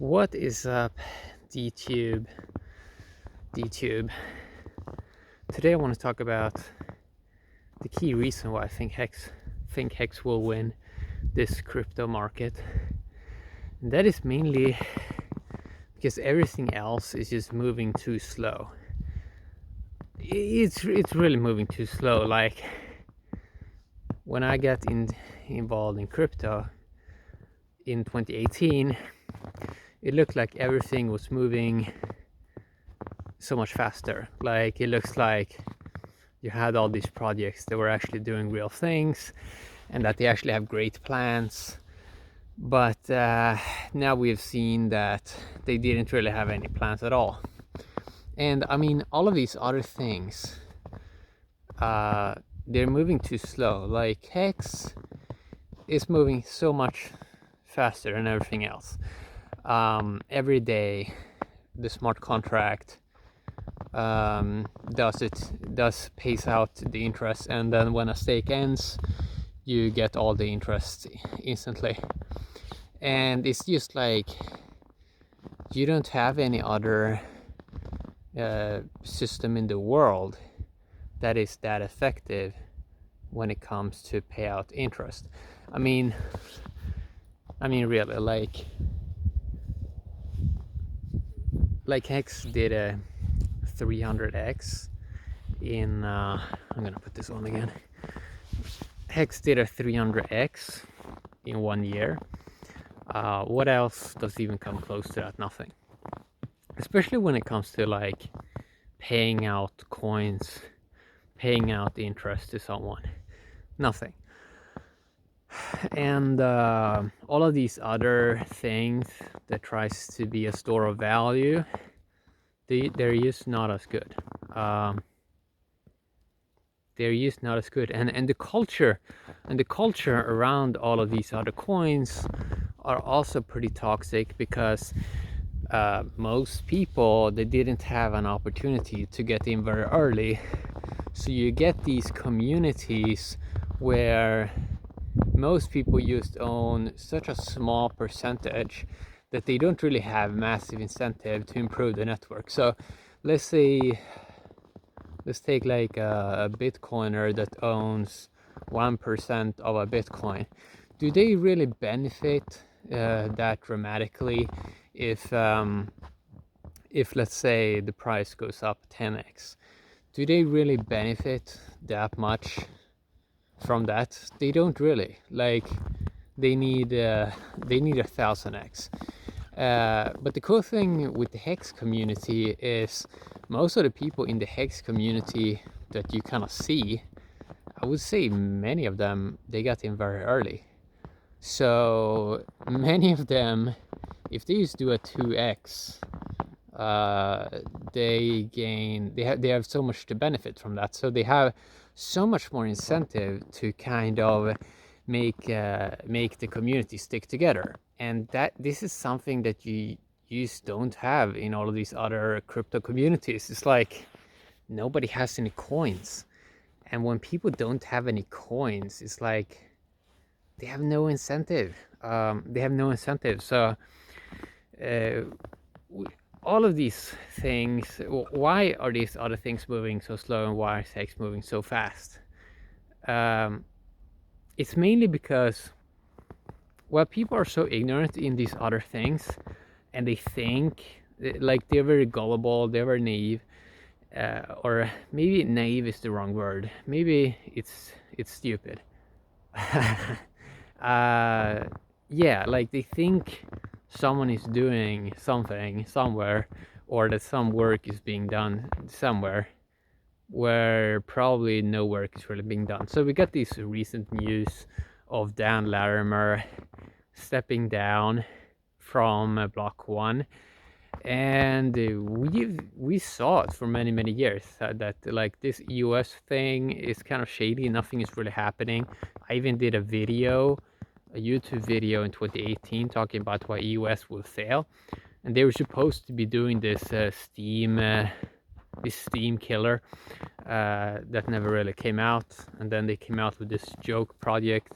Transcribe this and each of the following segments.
What is up, DTube? Today I want to talk about the key reason why I think HEX will win this crypto market. And that is mainly because everything else is just moving too slow. It's really moving too slow. Like when I got involved in crypto in 2018, it looked like everything was moving so much faster. Like it looks like you had all these projects that were actually doing real things and that they actually have great plans. But now we've seen that they didn't really have any plans at all. And I mean, all of these other things, they're moving too slow. Like HEX is moving so much faster than everything else. Every day, the smart contract does pays out the interest, and then when a stake ends, you get all the interest instantly. And it's just like you don't have any other system in the world that is that effective when it comes to pay out interest. I mean really, like HEX did a 300x in I'm gonna put this on again. HEX did a 300x in 1 year. What else does even come close to that? Nothing. Especially when it comes to like paying out coins, paying out interest to someone. Nothing. And all of these other things that tries to be a store of value, they're just not as good. They're just not as good. And the culture around all of these other coins are also pretty toxic, because most people, they didn't have an opportunity to get in very early. So you get these communities where most people just own such a small percentage that they don't really have massive incentive to improve the network. So let's take like a Bitcoiner that owns 1% of a Bitcoin. Do they really benefit that dramatically if let's say the price goes up 10x? Do they really benefit that much from that? They don't really. Like they need 1000x. But the cool thing with the HEX community is most of the people in the HEX community that you kind of see, I would say many of them, they got in very early. So many of them, if they just do a 2x, they have so much to benefit from that. So they have so much more incentive to kind of make the community stick together. And that this is something that you just don't have in all of these other crypto communities. It's like nobody has any coins, and when people don't have any coins, it's like they have no incentive. So all of these things, why are these other things moving so slow, and why is HEX moving so fast? It's mainly because, well, people are so ignorant in these other things, and they think like they're very gullible, they're very naive, or maybe naive is the wrong word. Maybe it's stupid. Yeah, like they think someone is doing something somewhere, or that some work is being done somewhere where probably no work is really being done. So we got this recent news of Dan Larimer stepping down from Block 1, and we saw it for many years that like this EOS thing is kind of shady. Nothing is really happening. I even did a YouTube video in 2018 talking about why EOS will fail, and they were supposed to be doing this Steam killer that never really came out. And then they came out with this joke project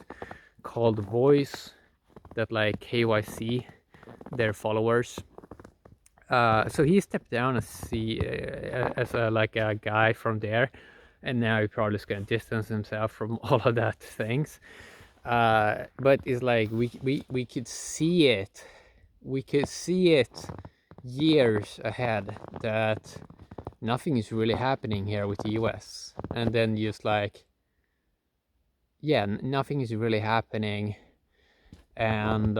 called Voice that like KYC their followers. So he stepped down as like a guy from there, and now he probably is going to distance himself from all of that things. But it's like we could see it. We could see it years ahead that nothing is really happening here with the US. And then just like, yeah, nothing is really happening. And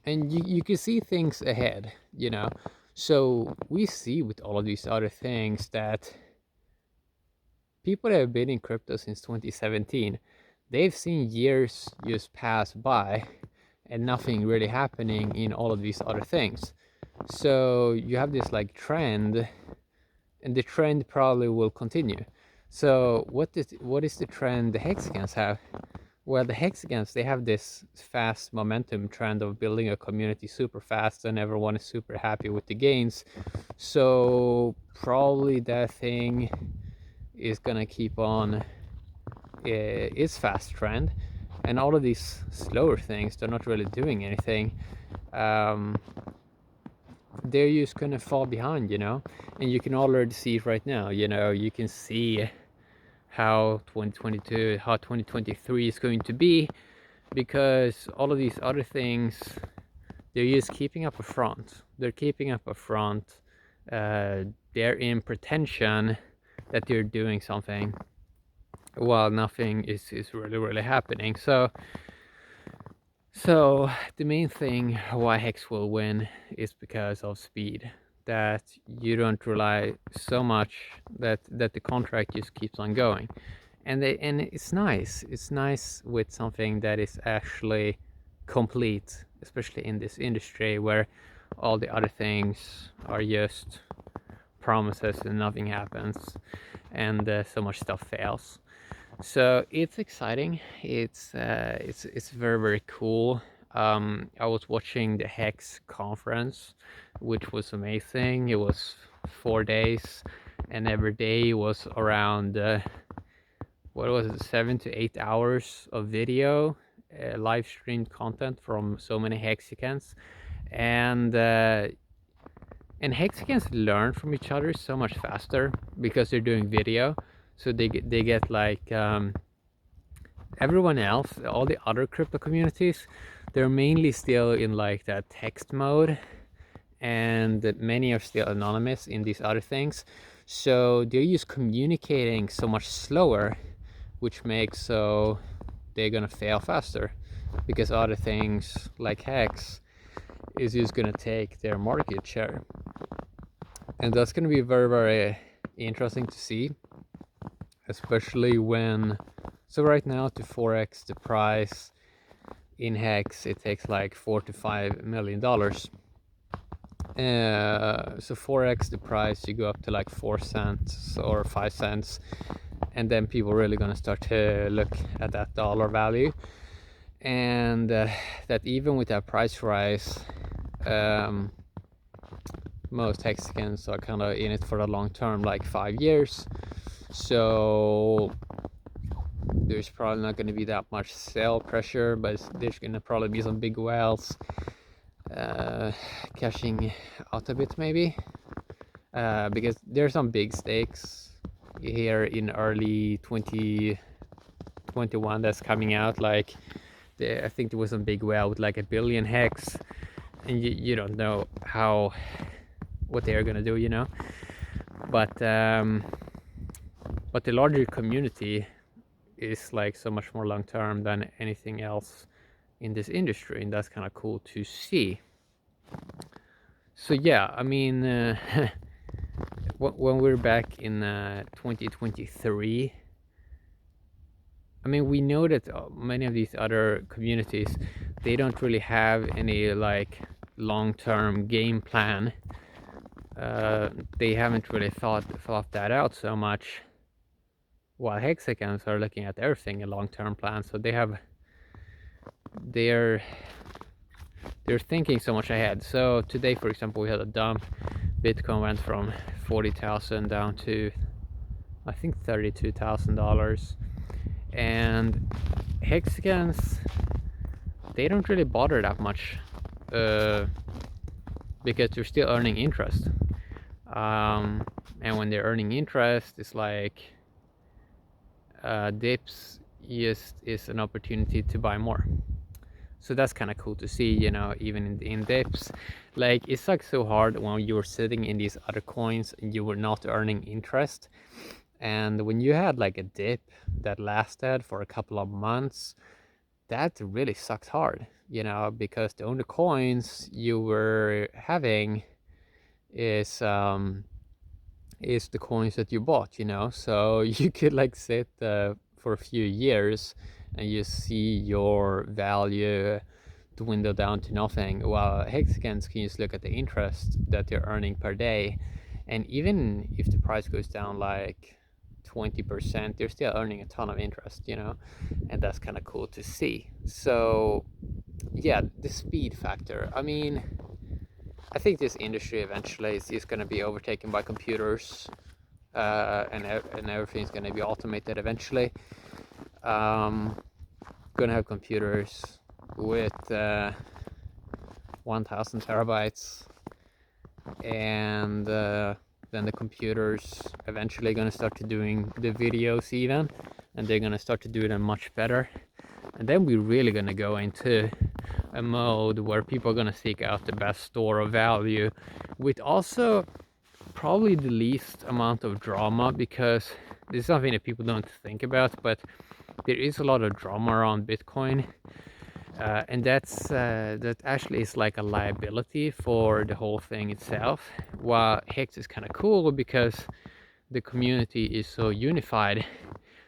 you can see things ahead, you know. So we see with all of these other things that people that have been in crypto since 2017, they've seen years just pass by and nothing really happening in all of these other things. So you have this like trend, and the trend probably will continue. So what is the trend the hexagons have? Well, the hexagons, they have this fast momentum trend of building a community super fast, and everyone is super happy with the gains. So probably that thing is gonna keep on its fast trend, and all of these slower things, they're not really doing anything. They're just gonna fall behind, you know. And you can already see it right now, you know. You can see how 2022, how 2023 is going to be, because all of these other things, they're just keeping up a front. They're keeping up a front. They're in pretension that they're doing something while nothing is really happening. So the main thing why HEX will win is because of speed. That you don't rely so much that the contract just keeps on going, and it's nice. It's nice with something that is actually complete, especially in this industry where all the other things are just promises and nothing happens, and so much stuff fails. So it's exciting. It's very cool. I was watching the HEX conference, which was amazing. It was 4 days, and every day was around what was it, 7 to 8 hours of video, live streamed content from so many hexagons, and hexagons learn from each other so much faster because they're doing video. So they get like everyone else, all the other crypto communities, they're mainly still in like that text mode, and many are still anonymous in these other things. So they're just communicating so much slower, which makes so they're gonna fail faster, because other things like HEX is just gonna take their market share. And that's gonna be very interesting to see, especially when, so right now to 4x the price in HEX, it takes like $4 to $5 million. So 4x the price, you go up to like 4 cents or 5 cents, and then people are really gonna start to look at that dollar value, and that even with that price rise, most hexagons are kind of in it for the long term, like 5 years. So there's probably not going to be that much sell pressure, but there's going to probably be some big whales cashing out a bit, maybe, because there's some big stakes here in early 2021 that's coming out. Like I think there was some big whale with like 1 billion hex, and you don't know what they are gonna do, you know. But the larger community is like so much more long term than anything else in this industry, and that's kind of cool to see. So yeah, I mean, when we're back in 2023, I mean, we know that many of these other communities, they don't really have any like long-term game plan. They haven't really thought that out so much, while hexagons are looking at everything in long-term plan. So they're thinking so much ahead. So today, for example, we had a dump. Bitcoin went from 40,000 down to I think $32,000, and hexagons, they don't really bother that much, because they're still earning interest. And when they're earning interest, it's like dips is an opportunity to buy more. So that's kind of cool to see, you know, even in dips. Like, it's like so hard when you're sitting in these other coins and you were not earning interest. And when you had like a dip that lasted for a couple of months, that really sucks hard, you know, because the only coins you were having is the coins that you bought, you know. So you could like sit for a few years and you see your value dwindle down to nothing. While hexagons can just look at the interest that they're earning per day, and even if the price goes down like 20%, they're still earning a ton of interest, you know, and that's kind of cool to see. So yeah, the speed factor. I mean, I think this industry eventually is just going to be overtaken by computers, and everything's going to be automated eventually. Going to have computers with 1000 terabytes, and then the computers eventually going to start to doing the videos even, and they're going to start to do them much better. And then we're really going to go into a mode where people are going to seek out the best store of value, with also probably the least amount of drama, because this is something that people don't think about, but there is a lot of drama around Bitcoin, and that actually is like a liability for the whole thing itself. While HEX is kind of cool because the community is so unified,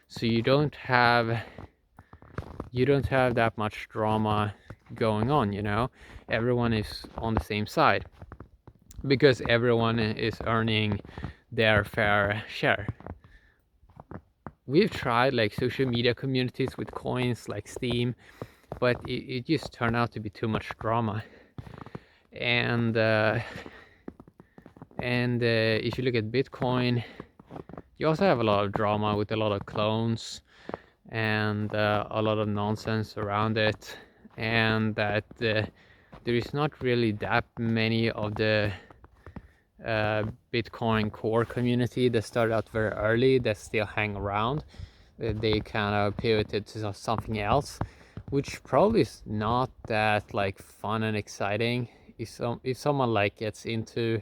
so you don't have that much drama going on, you know. Everyone is on the same side because everyone is earning their fair share. We've tried like social media communities with coins like Steam, but it just turned out to be too much drama. And if you look at Bitcoin, you also have a lot of drama with a lot of clones and a lot of nonsense around it, and that there is not really that many of the Bitcoin core community that started out very early that still hang around. They kind of pivoted to something else, which probably is not that like fun and exciting. If someone like gets into,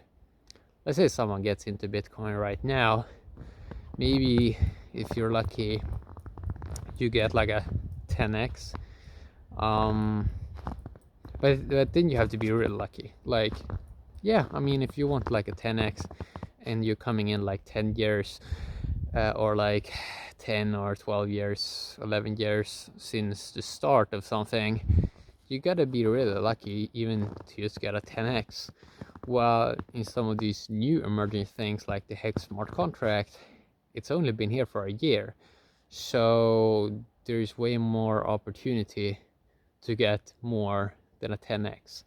let's say someone gets into Bitcoin right now, maybe if you're lucky you get like a 10x, but then you have to be real lucky. Like, yeah, I mean, if you want like a 10x and you're coming in like 10 years, or like 10 or 12 years, 11 years since the start of something, you gotta be really lucky even to just get a 10x. While in some of these new emerging things like the HEX smart contract, it's only been here for a year, so there's way more opportunity to get more than a 10x.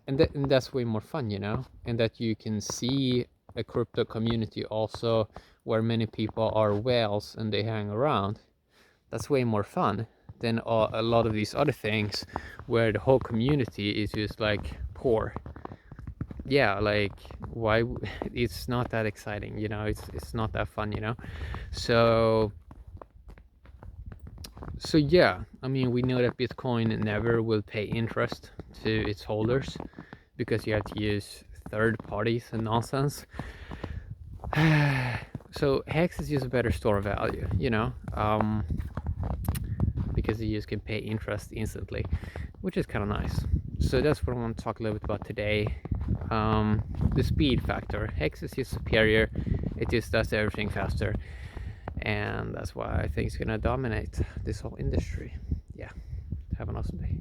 And that's way more fun, you know, and that you can see a crypto community also where many people are whales and they hang around. That's way more fun than a lot of these other things where the whole community is just like poor. Yeah, like, why? It's not that exciting, you know. It's not that fun, you know. So yeah, I mean, we know that Bitcoin never will pay interest to its holders because you have to use third parties and nonsense. So HEX is just a better store of value, you know, because you just can pay interest instantly, which is kind of nice. So that's what I want to talk a little bit about today. The speed factor. HEX is just superior. It just does everything faster, and that's why I think it's gonna dominate this whole industry. Yeah, have an awesome day.